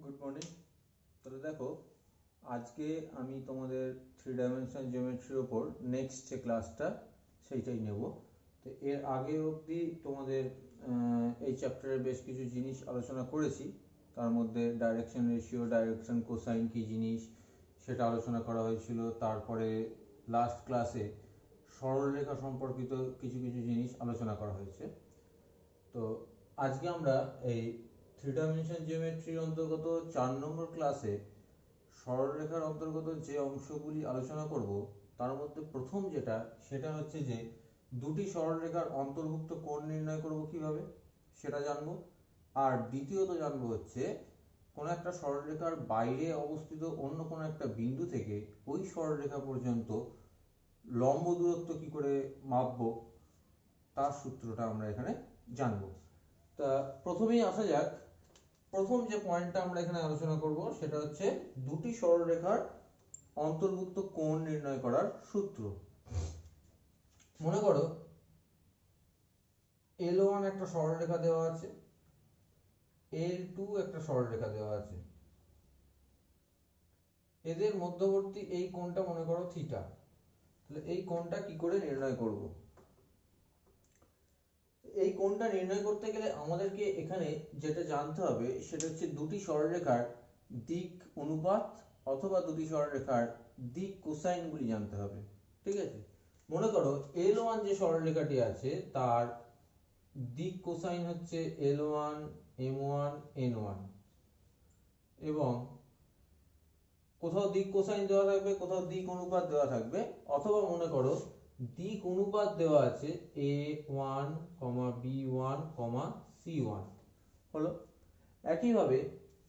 Good morning. তাহলে দেখো, আজকে আমি তোমাদের 3 ডাইমেনশন জিওমেট্রির ওপর নেক্সট যে ক্লাসটা সেইটাই নেব। তো এর আগে অবধি তোমাদের এই চ্যাপ্টারের বেশ কিছু জিনিস আলোচনা করেছি। তার মধ্যে ডাইরেকশন রেশিও, ডাইরেকশন কোসাইন কী জিনিস সেটা আলোচনা করা হয়েছিল। তারপরে লাস্ট ক্লাসে সরলরেখা সম্পর্কিত কিছু কিছু জিনিস আলোচনা করা হয়েছে। তো আজকে আমরা এই 3 ডাইমেনশন জিওমেট্রির অন্তর্গত 4 নম্বর ক্লাসে সরলরেখার অন্তর্গত যে অংশগুলি আলোচনা করব তার মধ্যে প্রথম যেটা সেটা হচ্ছে যে দুটি সরলরেখার অন্তর্ভুক্ত কোণ নির্ণয় করব কিভাবে সেটা জানবো। আর দ্বিতীয়ত জানবো হচ্ছে কোনো একটা সরলরেখার বাইরে অবস্থিত অন্য কোনো একটা বিন্দু থেকে ওই সরলরেখা পর্যন্ত লম্ব দূরত্ব কি করে মাপবো তার সূত্রটা আমরা এখানে জানবো। তা প্রথমেই আসা যাক, প্রথম যে পয়েন্টটা আমরা এখানে আলোচনা করব সেটা হচ্ছে দুটি সরলরেখার অন্তর্ভুক্ত কোণ নির্ণয় করার সূত্র। মনে করো L1 একটা সরলরেখা দেওয়া আছে, L2 একটা সরলরেখা দেওয়া আছে, এদের মধ্যবর্তী এই কোণটা মনে করো থিটা। তাহলে এই কোণটা কি করে নির্ণয় করব? এই কোণটা নির্ণয় করতে গেলে আমাদেরকে এখানে যেটা জানতে হবে সেটা হচ্ছে দুটি সরলরেখার দিক অনুপাত অথবা দুটি সরলরেখার দিক কোসাইনগুলি জানতে হবে। ঠিক আছে, মনে করো L1 যে সরলরেখাটি আছে তার দিক কোসাইন হচ্ছে L1 M1 N1, এবং কোথাও দিক কোসাইন দেওয়া থাকবে, কোথাও দিক অনুপাত দেওয়া থাকবে, অথবা মনে করো দিক অনুপাত দেওয়া আছে A1, B1, C1 হলো। একইভাবে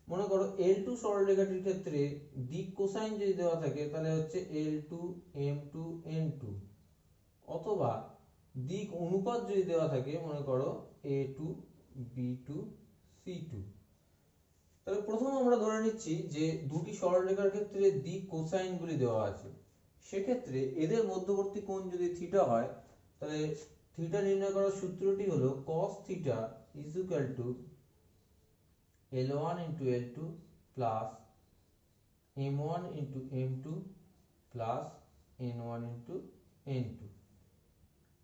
মনে করো L2 সরলরেখাটির ক্ষেত্রে দিক কোসাইন যদি দেওয়া থাকে তাহলে হচ্ছে L2 M2 N2, অথবা দিক অনুপাত যদি দেওয়া থাকে মনে করো A2 B2 C2। তাহলে প্রথম আমরা ধরে নিচ্ছি যে দুটি সরলরেখার ক্ষেত্রে দিক কোসাইনগুলি দেওয়া আছে, সেক্ষেত্রে এদের মধ্যবর্তী কোণ যদি থিটা হয় তাহলে থিটা নির্ণয় করার সূত্রটি হলো cos theta is equal two L1 into L2 plus M1 into M2 plus N1 into N2।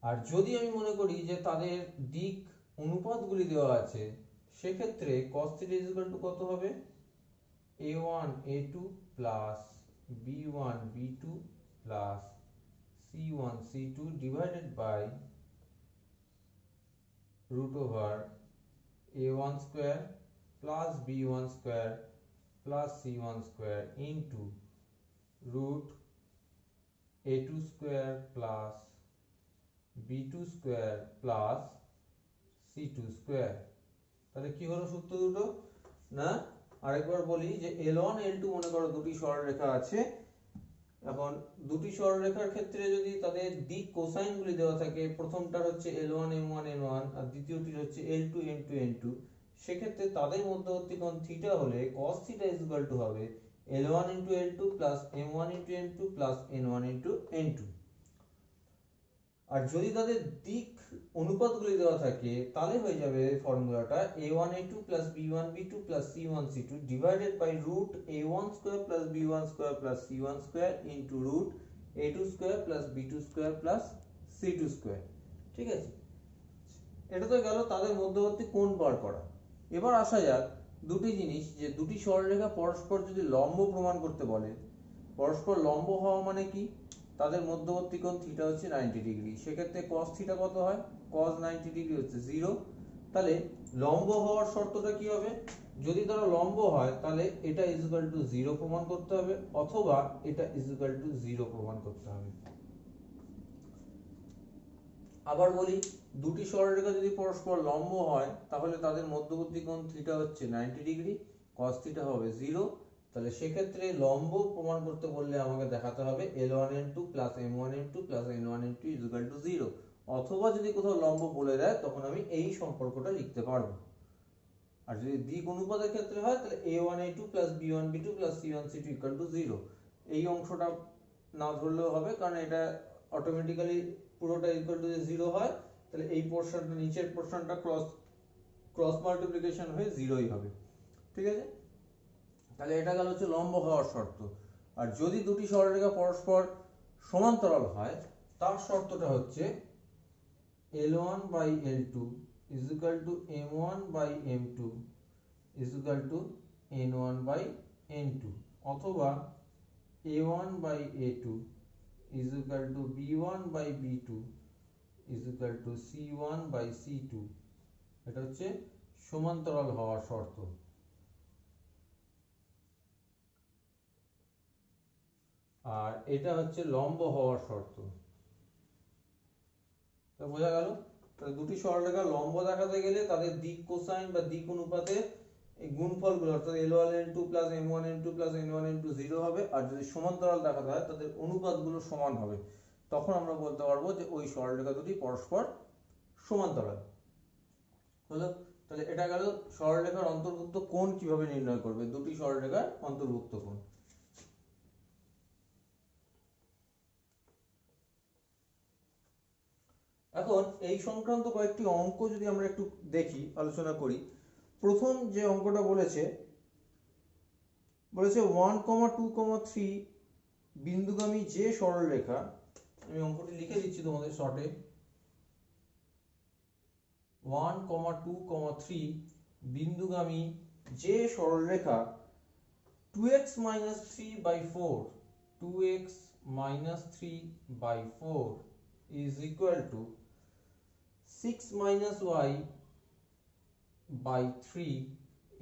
আর যদি আমি মনে করি যে তাদের দিক অনুপাতগুলি দেওয়া আছে, সেক্ষেত্রে cos theta is equal to কত হবে? A1 A2 plus B1 B2 plus C1 C2 divided by root over A1 square plus B1 square plus C1 square into root A2 square plus B2 square plus C2 square। তাহলে কি হলো সূত্র দুটো? না, আরেকবার বলি যে L1 L2 মনে করো দুটি সরলরেখা আছে। এখন দুটি সরলরেখার ক্ষেত্রে যদি তাদের দিক কোসাইনগুলি দেওয়া থাকে, প্রথমটার হচ্ছে L1 M1 N1 আর দ্বিতীয়টির হচ্ছে L2 M2 N2, সেক্ষেত্রে তাদের মধ্যবর্তী কোণ থিটা হলে cos theta is equal two হবে L1 into L2 plus M1 into N2 plus N1 into N2। আর যদি তাদের দিক অনুপাতগুলি দেওয়া থাকে তাহলে হয়ে যাবে ফর্মুলাটা A1 A2 plus B1 B2 plus C1 C2 divided by root A1 square plus B1 square plus C1 square into root A2 square plus B2 square plus C2 square. ঠিক আছে, এটা তো গেল তাদের মধ্যবর্তী কোণ বার করা। এবার আসা যাক দুটি জিনিস, যে দুটি সরলরেখা পরস্পর যদি লম্ব প্রমাণ করতে বলে, পরস্পর লম্ব হওয়া মানে কি? তাদের মধ্যবর্তী কোণ থিটা হচ্ছে 90 ডিগ্রি, সেক্ষেত্রে cos থিটা কত হয়? cos 90 ডিগ্রি হচ্ছে 0। তাহলে লম্ব হওয়ার শর্তটা কি হবে? যদি তারা লম্ব হয় তাহলে এটা ইজ ইকুয়াল টু 0 প্রমাণ করতে হবে, অথবা এটা ইজ ইকুয়াল টু 0 প্রমাণ করতে হবে। আবার বলি, দুটি সরলরেখা যদি পরস্পর লম্ব হয় তাহলে তাদের মধ্যবর্তী কোণ থিটা হচ্ছে 90 ডিগ্রি, cos থিটা হবে 0। তাহলে সেক্ষেত্রে লম্ব প্রমাণ করতে বললে আমাকে দেখাতে হবে L1 N2 plus M1 N2 plus N1 N2 is equal two 0, অথবা যদি কোথাও লম্ব বলে দেয় তখন আমি এই সম্পর্কটা লিখতে পারবো। আর যদি দিক অনুপাতের ক্ষেত্রে হয় তাহলে A1 A2 plus B1 B2 plus C1 C2 equal to 0। এই অংশটা না ধরলেও হবে, কারণ এটা অটোমেটিক্যালি পুরোটা ইকুয়াল টু 0 হয়। তাহলে এই পোরশনটা, নিচের পোরশনটা ক্রস মাল্টিপ্লিকেশন হয়ে 0ই হবে। ঠিক আছে, তাহলে এটা গেল হচ্ছে লম্ব হওয়ার শর্ত। আর যদি দুটি সরলরেখা পরস্পর সমান্তরাল হয় তার শর্তটা হচ্ছে L1 by L2 is equal to M1 by M2 is equal to N1 by N2, অথবা A1 by A2 is equal to B1 by B2 is equal to C1 by C2। এটা হচ্ছে সমান্তরাল হওয়ার শর্ত। আর এটা হচ্ছে লম্ব হওয়ার শর্ত। তো বোঝা গেল, তাহলে দুটি সরলরেখা লম্ব দেখাতে গেলে তাদের দিক কোসাইন বা দিক অনুপাতে এই গুণফলগুলো অর্থাৎ L1 L2 plus M1 M2 plus N1 N2 0 হবে। আর যদি সমান্তরাল দেখাতে হয় তাদের অনুপাতগুলো সমান হবে, তখন আমরা বলতে পারবো যে ওই সরলরেখা দুটি পরস্পর সমান্তরাল হলো। তাহলে এটা গেল সরলরেখার অন্তর্ভুক্ত কোণ কিভাবে নির্ণয় করবে, দুটি সরলরেখার অন্তর্ভুক্ত কোণ। এখন এই সংক্রান্ত কয়েকটি অঙ্ক যদি আমরা একটু দেখি, আলোচনা করি। প্রথম যে অঙ্কটা বলেছে 1,2,3 বিন্দুগামী যে সরলরেখা, আমি অঙ্কটি লিখে দিচ্ছি তোমাদের শর্টে। 1,2,3 বিন্দুগামী যে সরলরেখা 2x minus 3 by 4 2x minus 3 by 4 is equal to 6 minus y by 3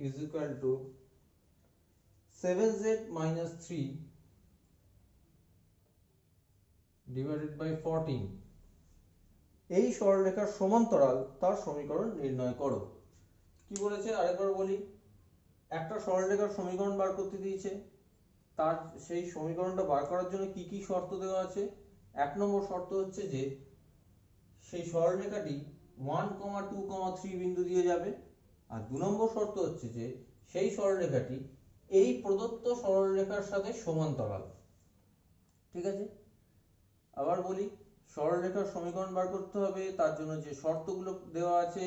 is equal to 7z minus 3 divided by 14, এই সরলরেখার সমান্তরাল তার সমীকরণ নির্ণয় করো। কি বলেছে আরেকবার বলি, একটা সরলরেখার সমীকরণ বার করতে দিয়েছে, তার সেই সমীকরণটা বার করার জন্য কি কি শর্ত দেওয়া আছে। এক নম্বর শর্ত হচ্ছে যে সেই সরলরেখাটি 1,2,3 বিন্দু দিয়ে যাবে। আর দু নম্বর শর্ত হচ্ছে যে সেই সরলরেখাটি এই প্রদত্ত সরলরেখার সাথে সমান্তরাল। ঠিক আছে, আবার বলি, সরলরেখার সমীকরণ বার করতে হবে, তার জন্য যে শর্তগুলো দেওয়া আছে,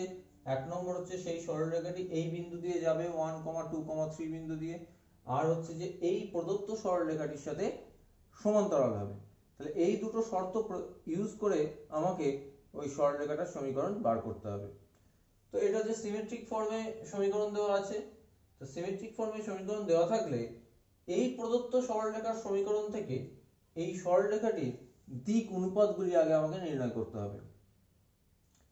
এক নম্বর হচ্ছে সেই সরলরেখাটি এই বিন্দু দিয়ে যাবে 1,2,3 বিন্দু দিয়ে, আর হচ্ছে যে এই প্রদত্ত সরলরেখাটির সাথে সমান্তরাল হবে। তাহলে এই দুটো শর্ত ইউজ করে আমাকে ওই সরলরেখাটার সমীকরণ বার করতে হবে। তো এটা যে সিমেট্রিক ফর্মে সমীকরণ দেওয়া আছে, তো সিমেট্রিক ফর্মে সমীকরণ দেওয়া থাকলে এই প্রদত্ত সরলরেখার সমীকরণ থেকে এই সরলরেখাটির দিক অনুপাতগুলি আগে আমাকে নির্ণয় করতে হবে।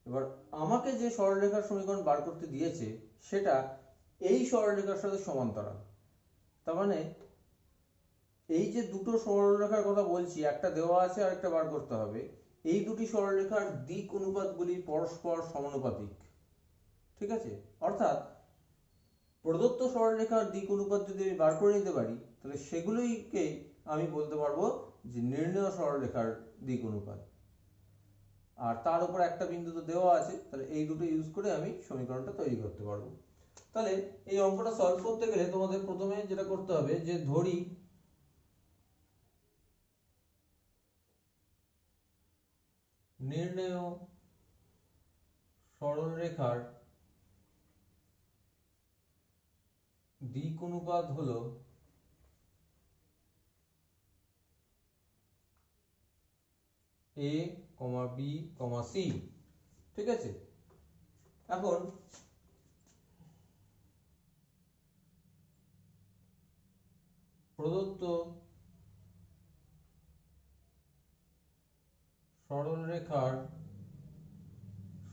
এবার আমাকে যে সরলরেখার সমীকরণ বার করতে দিয়েছে সেটা এই সরলরেখার সাথে সমান্তরাল। তার মানে এই যে দুটো সরলরেখার কথা বলছি, একটা দেওয়া আছে আর একটা বার করতে হবে, এই দুটি সরলরেখার দিক অনুপাতগুলি পরস্পর সমানুপাতিক। ঠিক আছে, অর্থাৎ প্রদত্ত সরলরেখার দিক অনুপাত যদি আমি বার করে নিতে পারি তাহলে সেগুলোইকে আমি বলতে পারবো যে নির্ণেয় সরলরেখার দিক অনুপাত। আর তার উপর একটা বিন্দু তো দেওয়া আছে, তাহলে এই দুটো ইউজ করে আমি সমীকরণটা তৈরি করতে পারবো। তাহলে এই অঙ্কটা সলভ করতে গেলে তোমাদের প্রথমে যেটা করতে হবে, যে ধরি নির্ণেয় সরলরেখার দিক অনুপাত হলো a, b, c। ঠিক আছে, এখন প্রদত্ত সরলরেখার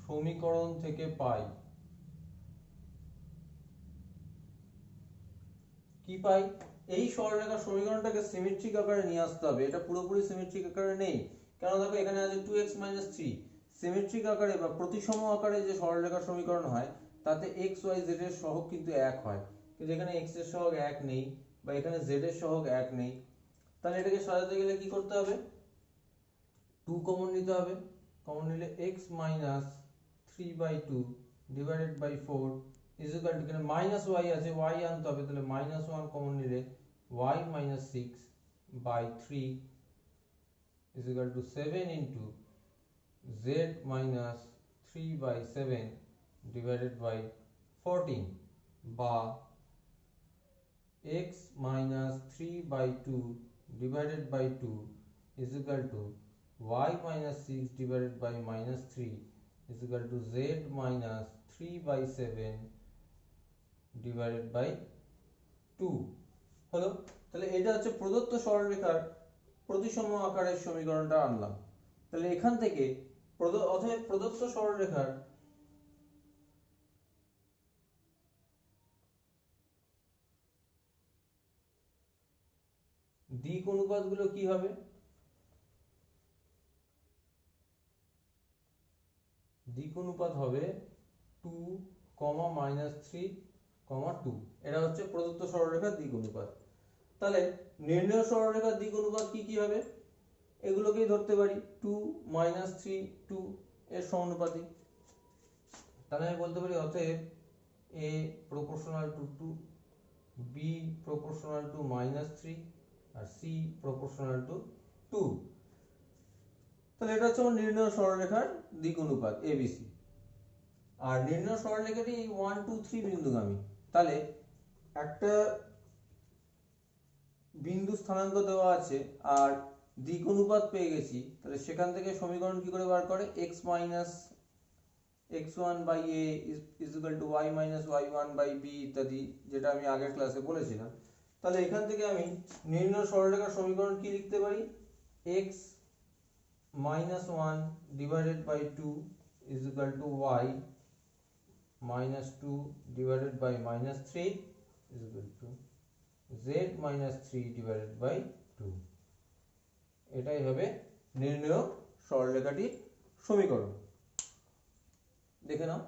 সমীকরণ থেকে পাই, কি পাই, এই সরলরেখার সমীকরণটাকে সিমেট্রিক আকারে নিয়ে আসতে হবে। এটা পুরোপুরি সিমেট্রিক আকারে নেই, কেন দেখো এখানে আছে 2x minus 3। সিমেট্রিক আকারে বা প্রতিসম আকারে যে সরলরেখার সমীকরণ হয় তাতে x y z এর সহগ কিন্তু এক হয়, কিন্তু এখানে x এর সহগ এক নেই বা এখানে z এর সহগ এক নেই। তাহলে এটাকে সাজাতে গেলে কি করতে হবে, 2 কমন নিতে হবে। কমন নিলে x minus 3/2 divided by 4 is equal to, এখানে মাইনাস y আছে, y আনতে হবে, তাহলে -1 কমন নিলে y minus 6 by 3 is equal to 7 into z minus 3 by 7 divided by 14, বা x minus 3 by 2 divided by 2 is equal to y minus 6 divided by minus 3 is equal to z minus 3 by 7 divided by 2 হলো। তাহলে এটা হচ্ছে প্রদত্ত সরলরেখার প্রতিসম আকারের সমীকরণটা আনলাম। তাহলে এখান থেকে অতএব প্রদত্ত সরলরেখার দিক অনুপাতগুলো কি হবে? দিক অনুপাত হবে 2, -3, 2। এটা হচ্ছে প্রদত্ত সরলরেখার দিক অনুপাত। তাহলে নির্ণেয় সরলরেখার দিক অনুপাত কি কি হবে? এগুলোকেই ধরতে পারি 2, -3, 2 এর সমানুপাতিক। তাহলে আমি বলতে পারি অতএব a proportional to 2, b proportional to -3 R c proportional to 2। তাহলে এটা হচ্ছে আমার নির্ণেয় সরলরেখার দিক অনুপাত abc। আর নির্ণেয় সরলরেখাটি 1, 2, 3 বিন্দুগামী। তাহলে একটা বিন্দু স্থানাঙ্ক দেওয়া আছে আর দিক অনুপাত পেয়ে গেছি, তাহলে সেখান থেকে সমীকরণ কি করে বার করে? x minus x1 by a is equal to y minus y1 by b ইত্যাদি, যেটা আমি আগের ক্লাসে বলেছিলাম। তাহলে এখান থেকে আমি নির্ণেয় সরলরেখার সমীকরণ কি লিখতে পারি? x minus 1 divided by 2 is equal to y minus 2 divided by minus 3 is equal to z minus 3 divided by 2। এটাই হবে নির্ণেয় সরলরেখাটির সমীকরণ। দেখে নাও।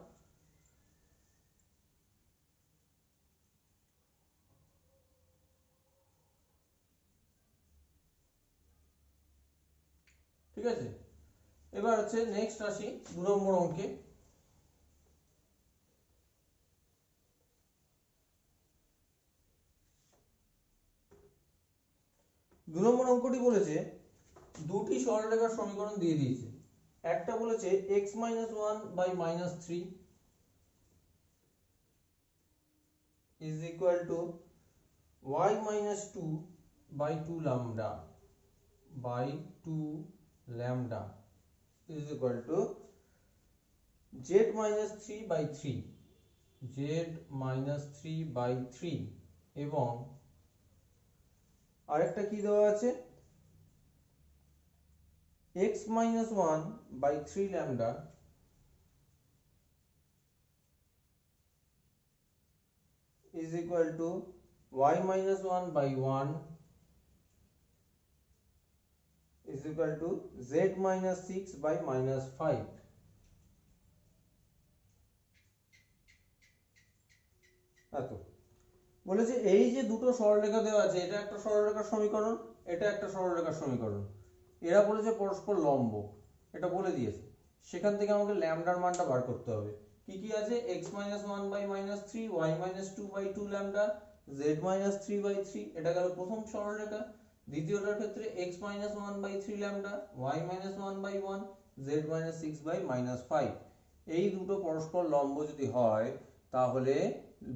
ঠিক আছে, এবার হচ্ছে নেক্সট আসি 2 নম্বর অঙ্কে। 2 নম্বর অঙ্কটি বলেছে দুটি সরলরেখার সমীকরণ দিয়ে দিয়েছে। একটা বলেছে x minus 1 by minus 3 is equal to y minus 2 by 2 lambda is equal to z minus 3 by 3 এবং আরেকটা কি দেওয়া আছে? x minus 1 by 3 lambda is equal to y minus 1 by 1 is equal to z minus 6 by minus 5। এত বলেছে এই যে দুটো সরলরেখা দেওয়া আছে, এটা একটা সরলরেখার সমীকরণ, এটা একটা সরলরেখার সমীকরণ। এরা বলেছে পরস্পর লম্ব, এটা বলে দিয়েছে। সেখান থেকে আমাকে ল্যামডার মানটা বার করতে হবে। কি কি আছে? x minus 1 by minus 3, y minus 2 by 2 lambda, z minus 3 by 3। এটা গেল প্রথম সরলরেখা। দ্বিতীয়টার ক্ষেত্রে x minus 1 by 3 lambda, y minus 1 by 1, z minus 6 by minus 5। এই দুটো পরস্পর লম্ব যদি হয়, তাহলে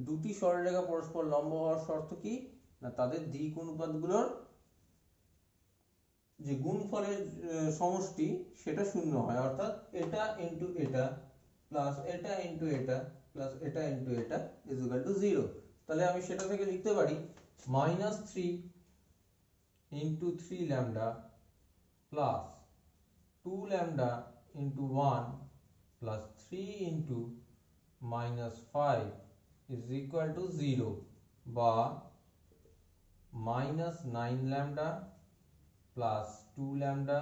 দুটি সরলরেখা পরস্পর লম্ব হওয়ার শর্ত কি? না তাদের দিক অনুপাতগুলোর যে গুণফলের সমষ্টি সেটা শূন্য হয়, অর্থাৎ এটা ইনটু এটা প্লাস এটা ইনটু এটা প্লাস এটা ইনটু এটা ইজ ইকুয়াল টু 0। তাহলে আমি সেটা থেকে লিখতে পারি -3 into 3 lambda plus 2 lambda into 1 plus 3 into -5 is equal to 0, বা -9 lambda plus 2 lambda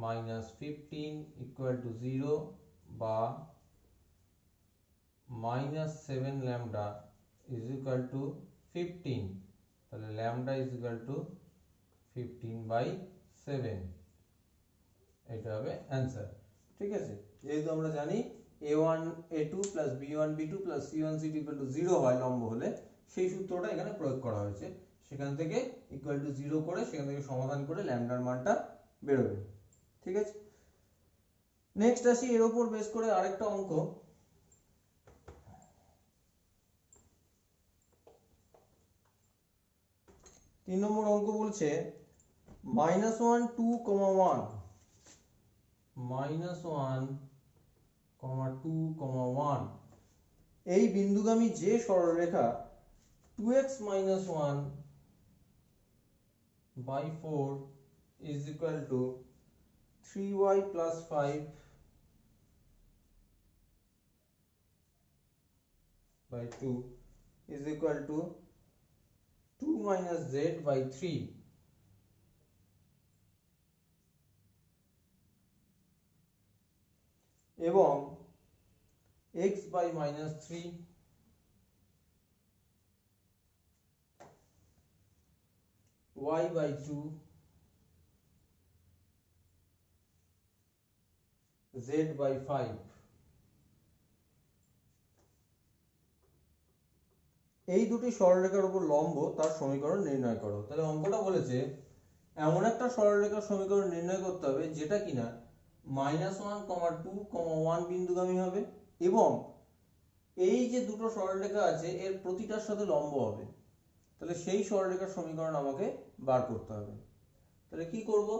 minus 15 equal to 0, বা -7 lambda is equal to 15। তাহলে lambda is equal to 15 by 7। এটা হবে অ্যান্সার। ঠিক আছে, যেহেতু আমরা জানি a1 a2 plus b1 b2 plus c1 c2 equal to 0 হয় লম্ব হলে, সেই সূত্রটা এখানে প্রয়োগ করা হয়েছে। সেখান থেকে ইকুয়াল টু 0 করে সেখান থেকে সমাধান করে ল্যামডার মানটা বেরোবে। ঠিক আছে, নেক্সট আসি এর উপর বেস করে আরেকটা অঙ্ক। 3 নম্বর অঙ্ক বলছে -1 2, 1 -1, 2, 1 এই বিন্দুগামী যে সরলরেখা 2x - 1 by 4 is equal to 3y plus 5 by 2 is equal to 2 minus z by 3 এবং x by -3 y by 2 z by 5 এই দুটি সরলরেখার উপর লম্ব তার সমীকরণ নির্ণয় করো। তাহলে অঙ্কটা বলেছে এমন একটা সরলরেখার সমীকরণ নির্ণয় করতে হবে যেটা কিনা -1, 2, 1 বিন্দুগামী হবে এবং এই যে দুটো সরলরেখা আছে এর প্রতিটার সাথে লম্ব হবে। তাহলে সেই সরলরেখার সমীকরণ আমাকে বার করতে হবে। তাহলে কি করব?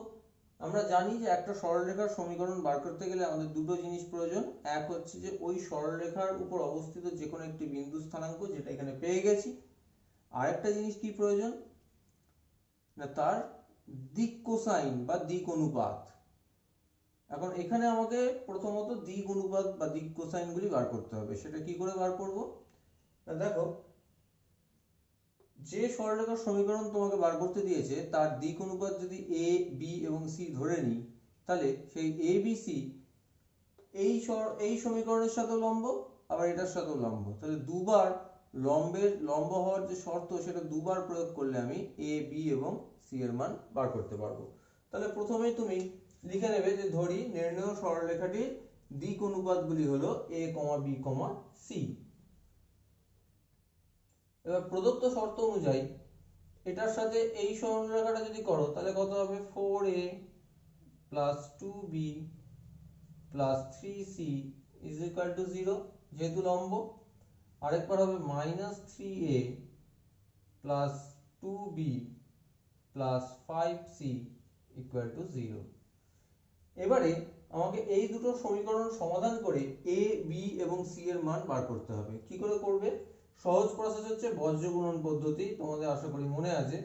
আমরা জানি যে একটা সরলরেখার সমীকরণ বার করতে গেলে আমাদের দুটো জিনিস প্রয়োজন। এক হচ্ছে যে ওই সরলরেখার উপর অবস্থিত যে কোনো একটি বিন্দু স্থানাঙ্ক, যেটা এখানে পেয়ে গেছি। আরেকটা জিনিস কি প্রয়োজন না, তার দিক কোসাইন বা দিক অনুপাত। এখন এখানে আমাকে প্রথমত দিক অনুপাত বা দিক কোসাইন গুলি বার করতে হবে। সেটা কি করে বার করব? দেখো, যে সরলরেখার সমীকরণ তোমাকে বার করতে দিয়েছে তার দিক অনুপাত যদি a, b এবং c ধরে নিই, তাহলে সেই a, b, c এই সমীকরণের সাথে লম্ব, আবার এটার সাথেও লম্ব। তাহলে দুবার লম্ব হওয়ার যে শর্ত সেটা দুবার প্রয়োগ করলে আমি a, b এবং c এর মান বার করতে পারবো। তাহলে প্রথমেই তুমি লিখে নেবে যে ধরি নির্ণেয় সরলরেখাটির দিক অনুপাতগুলি হলো a, b, c। এবার প্রদত্ত শর্ত অনুযায়ী এটার সাথে এই সরলরেখাটা যদি করো তাহলে কত হবে? 4a plus 2b plus 3c is equal to 0, যেহেতু লম্ব। আরেকবার হবে -3a plus 2b plus 5c equal to 0। এবারে আমাকে এই দুটো সমীকরণ সমাধান করে a, b এবং c এর মান বার করতে হবে। কি করে করবে? সহজ প্রসেস হচ্ছে বজ্র গুণন পদ্ধতি, তোমাদের আশা করি মনে আছে।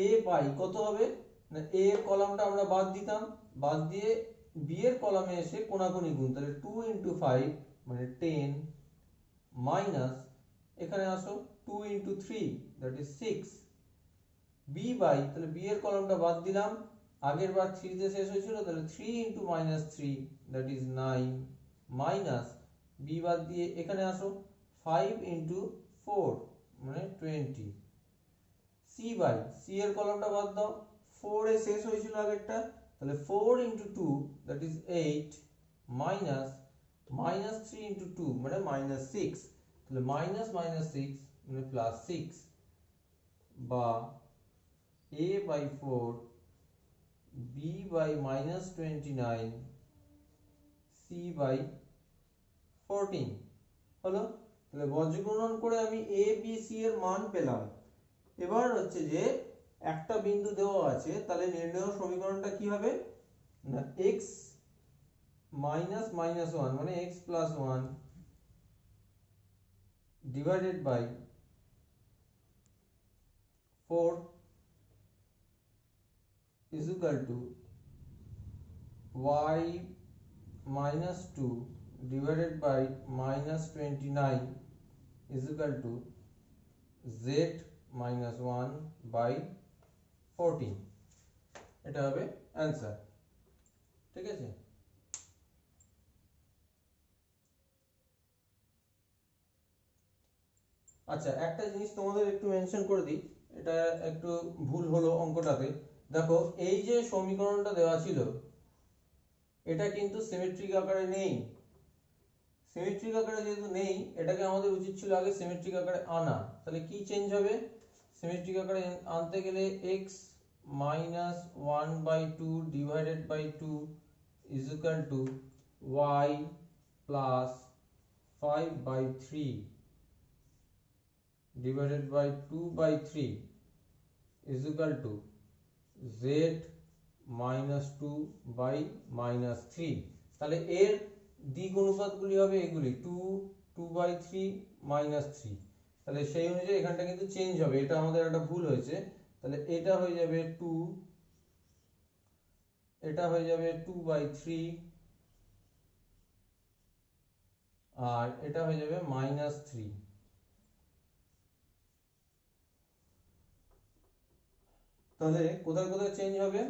a বাই কত হবে না, a এর কলামটা আমরা বাদ দিতাম, বাদ দিয়ে b এর কলামে এসে কোনাকুনি গুণ, তাহলে 2 × 5 মানে 10 মাইনাস এখানে আসো 2 × 3 that is 6 b বাই, তাহলে b এর কলামটা বাদ দিলাম, আগের বার 3 দিয়ে শেষ হয়েছিল, তাহলে 3 × -3 that is 9 মাইনাস b বাদ দিয়ে এখানে আসো 5 × 4 মানে 20 c বাই, c এর কলামটা বাদ দাও, 4 এ শেষ হয়েছিল আগেরটা, তাহলে 4 × 2 that is 8 মাইনাস -3 × 2 মানে -6, তাহলে -6 মানে +6 বা a by 4 b by -29 c by 14 হলো। তাহলে বজ্রগুণন করে আমি a, b, c এর মান পেলাম। এবার হচ্ছে যে একটা বিন্দু দেওয়া আছে, তাহলে নির্ণেয় সমীকরণটা কি হবে না, x minus -1 মানে x plus 1 divided by 4 is equal to y minus 2 divided by -29 is equal to z minus 1 by 14। এটা হবে অ্যান্সার। ঠিক আছে? আচ্ছা, একটা জিনিস তোমাদের একটু মেনশন করে দিই, এটা একটু ভুল হলো অঙ্কটাতে। দেখো, এই যে সমীকরণটা দেওয়া ছিল এটা কিন্তু সিমেট্রিক আকারে নেই। সিমেট্রিক আকারে যেহেতু নেই, এটাকে আমাদের উচিত ছিল আগে সিমেট্রিক আকারে আনা। তাহলে কি চেঞ্জ হবে? সিমেট্রিক আকারে আনতে গেলে x minus 1 by 2 divided by 2 is equal to y plus 5/3 divided by 2/3 is equal to z minus 2 by minus 3। তাহলে এর দিক অনুপাতগুলি হবে এগুলি 2/3 minus 3। তাহলে সেই অনুযায়ী এখানটা কিন্তু চেঞ্জ হবে, এটা আমাদের একটা ভুল হয়েছে। তাহলে এটা হয়ে যাবে 2, এটা হয়ে যাবে 2/3 আর এটা হয়ে যাবে -3। তাহলে কোথায় কোথায় চেঞ্জ হবে?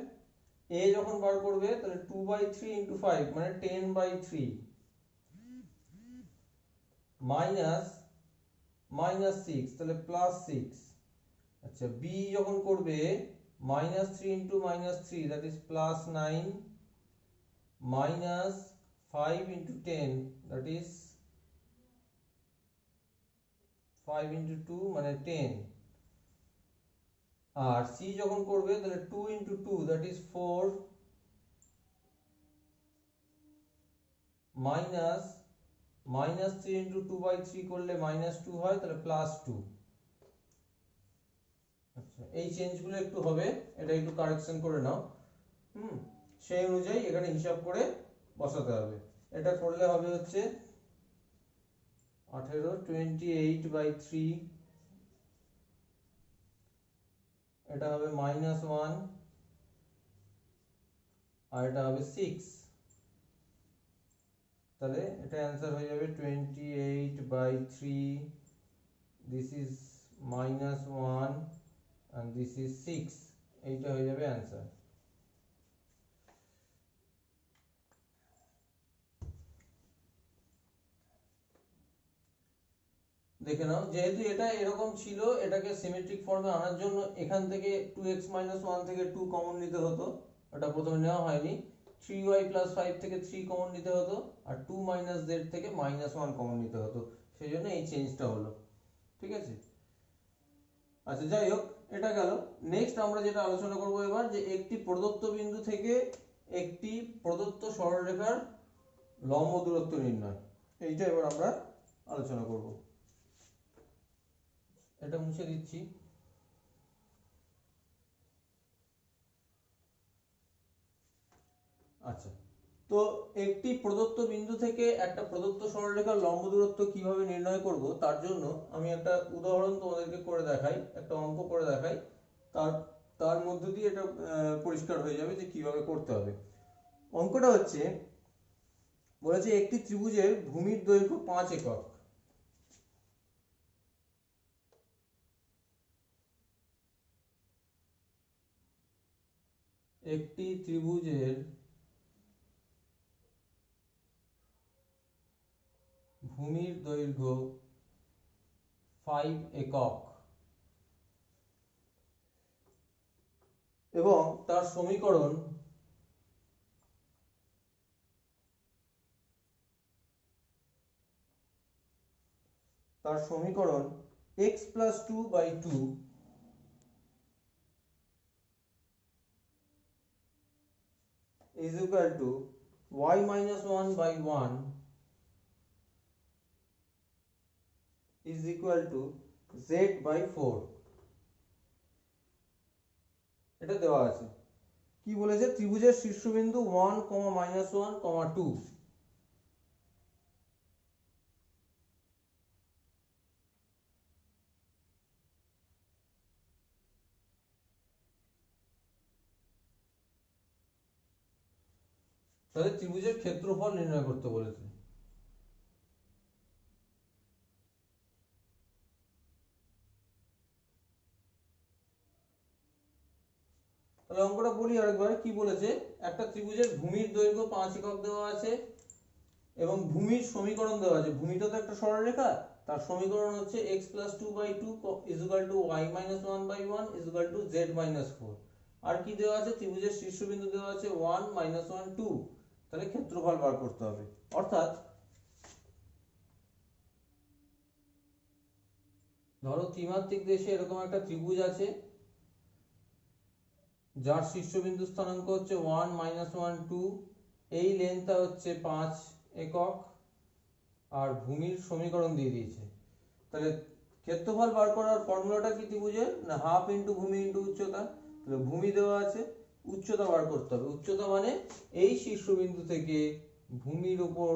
a যখন বার করবে তাহলে 2/3 into 5 মানে 10/3 -6 তাহলে +6। আচ্ছা b যখন করবে -3 into -3 that is +9 -5 into 10 that is 5 into 2 মানে 10। আর c যখন করবে তাহলে 2 into 2 that is 4 -3 into 2/3 করলে -2 হয়, তাহলে +2। আচ্ছা এই চেঞ্জগুলো একটু হবে, এটা একটু কারেকশন করে নাও। সেই অনুযায়ী এখানে হিসাব করে বসাতে হবে। এটা করলে হবে হচ্ছে 18 28/3, এটা হবে -1 আর এটা হবে 6। তাহলে এটা অ্যান্সার হয়ে যাবে 28/3, this is -1 and this is 6। এইটা হয়ে যাবে অ্যান্সার। দেখে নাও, যেহেতু এটা এরকম ছিল, এটাকে সিমেট্রিক ফর্মে আনার জন্য এখান থেকে 2x - 1 থেকে 2 কমন নিতে হতো, ওটা প্রথমে নেওয়া হয়নি। 3y + 5 থেকে 3 কমন নিতে হতো আর 2 - z থেকে -1 কমন নিতে হতো, সেই জন্য এই চেঞ্জটা হলো। ঠিক আছে, আচ্ছা যাই হোক, এটা গেল। নেক্সট আমরা যেটা আলোচনা করব এবার, যে একটি প্রদত্ত বিন্দু থেকে একটি প্রদত্ত সরলরেখার লম্ব দূরত্ব নির্ণয়, এইটা এবার আমরা আলোচনা করব। এটা মুছে দিচ্ছি। আচ্ছা, তো একটি প্রদত্ত বিন্দু থেকে একটা প্রদত্ত সরলরেখার লম্ব দূরত্ব কিভাবে নির্ণয় করব, তার জন্য আমি একটা উদাহরণ তোমাদেরকে করে দেখাই, একটা অঙ্ক করে দেখাই, তার মধ্য দিয়ে এটা পরিষ্কার হয়ে যাবে যে কিভাবে করতে হবে। অঙ্কটা হচ্ছে, বলেছে একটি ত্রিভুজের ভূমির দৈর্ঘ্য 5 একক। একটি ত্রিভুজের ভূমির দৈর্ঘ্য 5 একক এবং তার সমীকরণ x + 2/2 is equal to y - 1/1 is equal to z/4। এটা দেওয়া আছে। কি বলেছে? ত্রিভুজের শীর্ষবিন্দু 1, -1, 2। তাহলে ত্রিভুজের ক্ষেত্রফল নির্ণয় করতে বলেছে। তাহলে অঙ্কটা বলি আরেকবার। কি বলেছে? একটা ত্রিভুজের ভূমির দৈর্ঘ্য 5 একক দেওয়া আছে এবং ভূমির সমীকরণ দেওয়া আছে। ভূমিটা তো একটা সরলরেখা, তার সমীকরণ হচ্ছে x + 2/2 is equal to y - 1/1 is equal to z-4। আর কি দেওয়া আছে? ত্রিভুজের শীর্ষবিন্দু দেওয়া আছে 1, -1, 2। তাহলে ক্ষেত্রফল বার করতে হবে। অর্থাৎ ধরো ত্রিমাত্রিক দেশে এরকম একটা ত্রিভুজ আছে, যার শীর্ষবিন্দু স্থানাঙ্ক হচ্ছে 1, -1, 2। এই লেন্থটা হচ্ছে 5 একক আর ভূমির সমীকরণ দিয়ে দিয়েছে। তাহলে ক্ষেত্রফল বার করার ফর্মুলাটা কি ত্রিভুজের? না হাফ ইন্টু ভূমি ইন্টু উচ্চতা। তাহলে ভূমি দেওয়া আছে, উচ্চতা বার করতে হবে। উচ্চতা মানে এই শীর্ষবিন্দু থেকে ভূমির উপর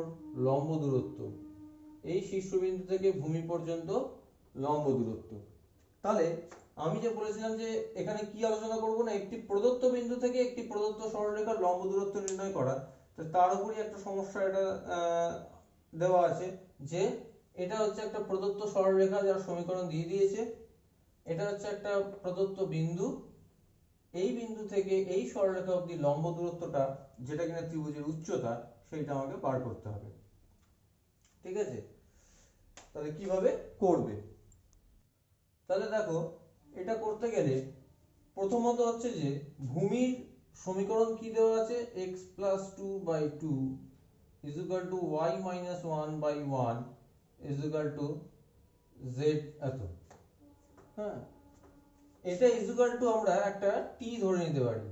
লম্ব দূরত্ব, এই শীর্ষবিন্দু থেকে ভূমি পর্যন্ত লম্ব দূরত্ব। তাহলে আমি যে বলেছিলাম যে এখানে কি আলোচনা করব না, একটি প্রদত্ত বিন্দু থেকে একটি প্রদত্ত সরলরেখার লম্ব দূরত্ব নির্ণয় করা। তো তার উপরই একটা সমস্যা এটা দেওয়া আছে যে এটা হচ্ছে একটা প্রদত্ত সরলরেখা যার সমীকরণ দিয়ে দিয়েছে। এটা হচ্ছে একটা প্রদত্ত বিন্দু, এই বিন্দু থেকে এই সরলরেখা অবধি লম্ব দূরত্বটা যেটা কিনা ত্রিভুজের উচ্চতা, সেইটা আমাকে বার করতে হবে। ঠিক আছে, তাহলে কিভাবে করবে? তাহলে দেখো, এটা করতে গেলে প্রথমত হচ্ছে যে ভূমির সমীকরণ কি দেওয়া আছে, x plus 2/2 is equal to y minus 1/1 is equal to z এত। হ্যাঁ, এটা is equal to আমরা একটা t ধরে নিতে পারি,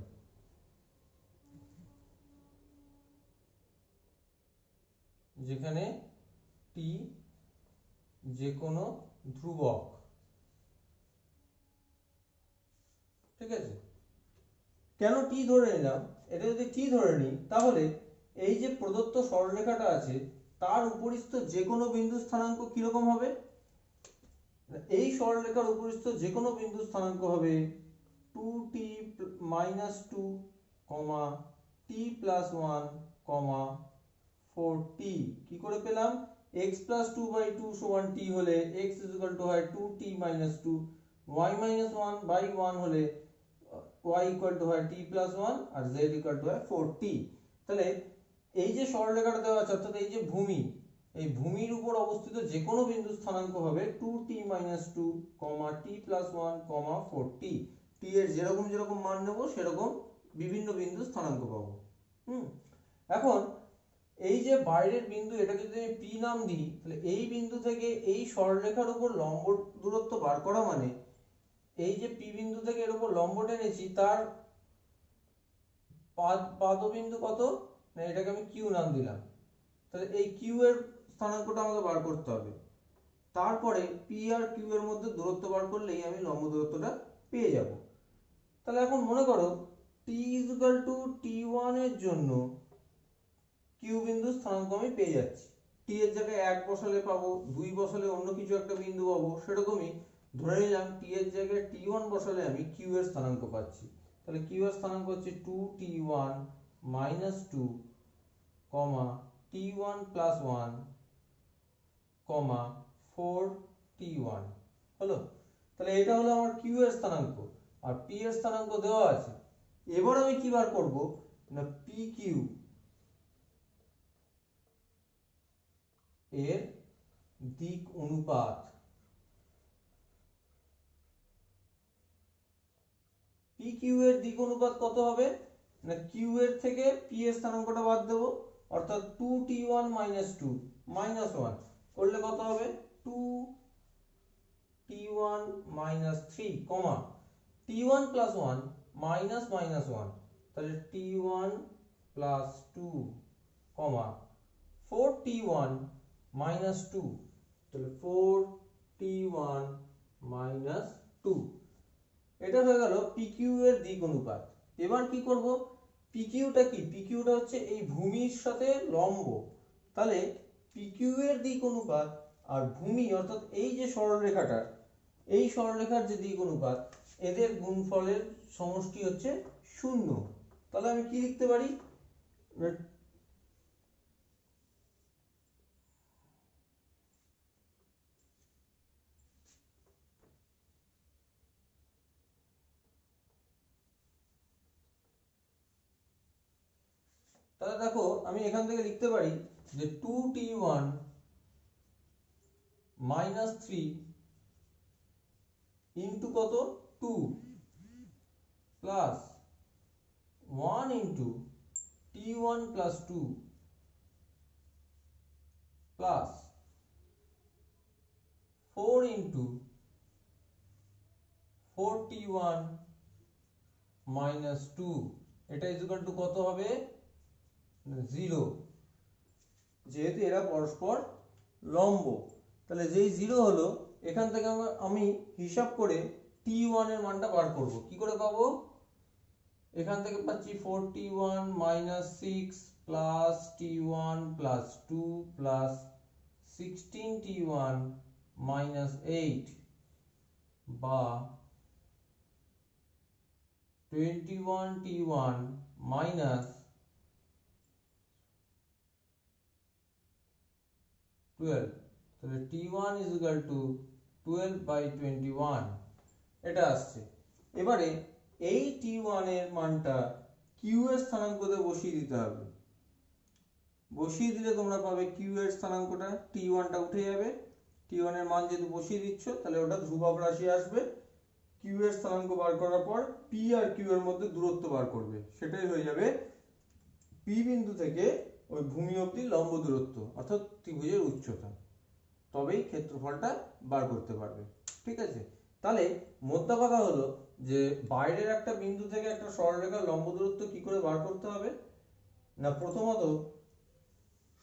যেখানে t যে কোনো ধ্রুবক। ঠিক আছে, কেন টি ধরে নিলাম? এটা যদি টি ধরে নিই তাহলে এই যে প্রদত্ত সরলরেখাটা আছে তার উপরিস্থ যে কোনো বিন্দু স্থানাঙ্ক কিরকম হবে? এই সরলরেখার উপরিস্থ যে কোনো বিন্দু স্থানাঙ্ক হবে 2t - 2, t + 1, 4t। কি করে পেলাম? x plus 2/2 সমান t হলে x হয় 2t - 2, y - 1/1 হলে y হয় t + 1 আর z হয় 4t। তাহলে এই যে সরলরেখাটা দেওয়া আছে অর্থাৎ এই যে ভূমি, এই ভূমির উপর অবস্থিত যে কোনো বিন্দু স্থানাঙ্ক হবে 2t - 2, t + 1, 4t। t এর যেরকম যেরকম মান নেব সেরকম বিভিন্ন বিন্দু স্থানাঙ্ক পাবো। এখন এই যে বাইরের বিন্দু, এটাকে যদি আমি p নাম দিই, তাহলে এই বিন্দু থেকে এই সরলরেখার উপর লম্ব দূরত্ব বার করা মানে এই যে p বিন্দু থেকে এর উপর লম্ব টেনেছি তার পাদবিন্দু কত, না এটাকে আমি q নাম দিলাম। তাহলে এই q এর স্থানাঙ্কটা আমাকে বার করতে হবে। তারপরে p আর q এর মধ্যে দূরত্ব বার করলেই আমি লম্ব দূরত্বটা পেয়ে যাব। তাহলে এখন মনে করো t = t1 এর জন্য q বিন্দু স্থানাঙ্ক আমি পেয়ে যাচ্ছি। t এর জায়গায় 1 বসালে পাবো, 2 বসালে অন্য কিছু একটা বিন্দু পাবো, সেরকমই ধরে নিলাম t এর জায়গায় t1 বসালে আমি q এর স্থানাঙ্ক পাচ্ছি। তাহলে q এর স্থানাঙ্ক হচ্ছে 2t1 - 2, t1 + 1, 4t1 হলো। তাহলে এটা হলো আমার q এর স্থানাঙ্ক আর p এর স্থানাঙ্ক দেওয়া আছে। এবার আমি কি বার করব না pq এর দিক অনুপাত। pq এর দিক অনুপাত কত হবে না q এর থেকে p এর স্থানাঙ্কটা বাদ দেব, অর্থাৎ 2t1 - 2 -1 করলে কত হবে 2t1 - 3, t1 + 1 -1, তাহলে t1 + 2, 4t1 - 2, তাহলে 4t1 - 2। এটা হয়ে গেল pq এর দিক অনুপাত। এবার কি করব, pqটা কি, pqটা হচ্ছে এই ভূমির সাথে লম্ব। তাহলে pq এর দিক অনুপাত আর ভূমি অর্থাৎ এই যে সরলরেখাটা, এই সরলরেখার যে দিক অনুপাত, এদের গুণফলের সমষ্টি হচ্ছে 0। তাহলে আমি কি লিখতে পারি, তাহলে দেখো আমি এখান থেকে লিখতে পারি যে 2t1 - 3 ইন্টু কত 2 plus 1 into t1 + 2 plus 4 into 4t1 - 2, এটা ইকুয়াল টু কত হবে 0, যেহেতু এরা পরস্পর লম্ব, তাহলে যেই 0 হলো এখান থেকে আমি হিসাব করে t1 এর মানটা বার করব। কি করে পাবো? এখান থেকে পাচ্ছি 41 minus 6 plus t1 plus 2 plus 16t1 minus 8 বা 21t1 minus 12, তাহলে t1 is equal to 12 by 21 এটা আসছে। এবারে এই t1 এর মানটা q এর স্থানাঙ্কতে বসিয়ে দিতে হবে। বসিয়ে দিলে তোমরা পাবে q এর স্থানাঙ্কটা, t1 টা উঠে যাবে, t1 এর মান যেহেতু বসিয়ে দিচ্ছ তাহলে ওটা ধ্রুবক রাশি আসবে। q এর স্থানাঙ্ক বার করার পর p আর q এর মধ্যে দূরত্ব বার করবে, সেটাই হয়ে যাবে p বিন্দু থেকে ওই ভূমি অবধি লম্ব দূরত্ব অর্থাৎ ত্রিভুজের উচ্চতা, তবেই ক্ষেত্রফলটা বার করতে পারবে। ঠিক আছে, তাহলে মোদ্দা কথা হলো যে বাইরের একটা বিন্দু থেকে একটা সরলরেখার লম্ব দূরত্ব কি করে বার করতে হবে না, প্রথমত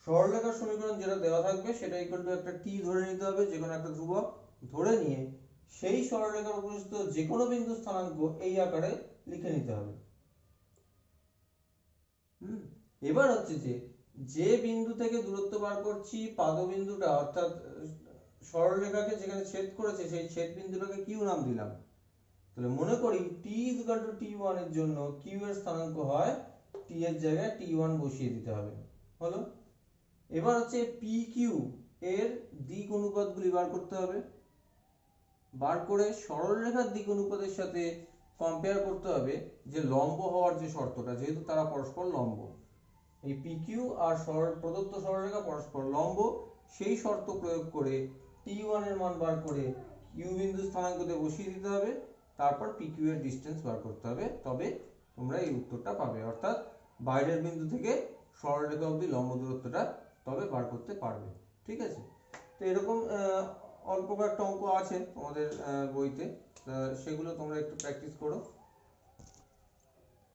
সরলরেখার সমীকরণ যেটা দেওয়া থাকবে সেটা ইকুয়াল টু একটা টি ধরে নিতে হবে, যে কোনো একটা ধ্রুবক ধরে নিয়ে সেই সরলরেখার উপস্থিত যে কোনো বিন্দু স্থানাঙ্ক এই আকারে লিখে নিতে হবে। এবার হচ্ছে যে বিন্দু থেকে দূরত্ব বার করছি পাদবিন্দুটা অর্থাৎ সরলরেখাকে যেখানে ছেদ করেছে সেই ছেদ বিন্দুটাকে কিউ নাম দিলাম। তাহলে মনে করি t t1 এর জন্য q এর স্থানাঙ্ক হয় t এর জায়গায় t1 বসিয়ে দিতে হবে, হলো। এবার হচ্ছে pq এর দিক অনুপাতগুলি বার করতে হবে, বার করে সরলরেখার দিক অনুপাতের সাথে কম্পেয়ার করতে হবে যে লম্ব হওয়ার যে শর্তটা, যেহেতু তারা পরস্পর লম্ব, এই PQ আর প্রদত্ত সরলরেখা পরস্পর লম্ব, সেই শর্ত প্রয়োগ করে t1 এর মান বার করে q বিন্দু স্থানাঙ্কতে বসিয়ে দিতে হবে, তারপর PQ এর ডিসটেন্স বার করতে হবে, তবে তোমরা এই উত্তরটা পাবে, অর্থাৎ বাইরের বিন্দু থেকে সরলরেখা অবধি লম্ব দূরত্বটা তবে বার করতে পারবে। ঠিক আছে, তো এরকম অল্প কয়েকটা অঙ্ক আছে তোমাদের বইতে, সেগুলো তোমরা একটু প্র্যাকটিস করো।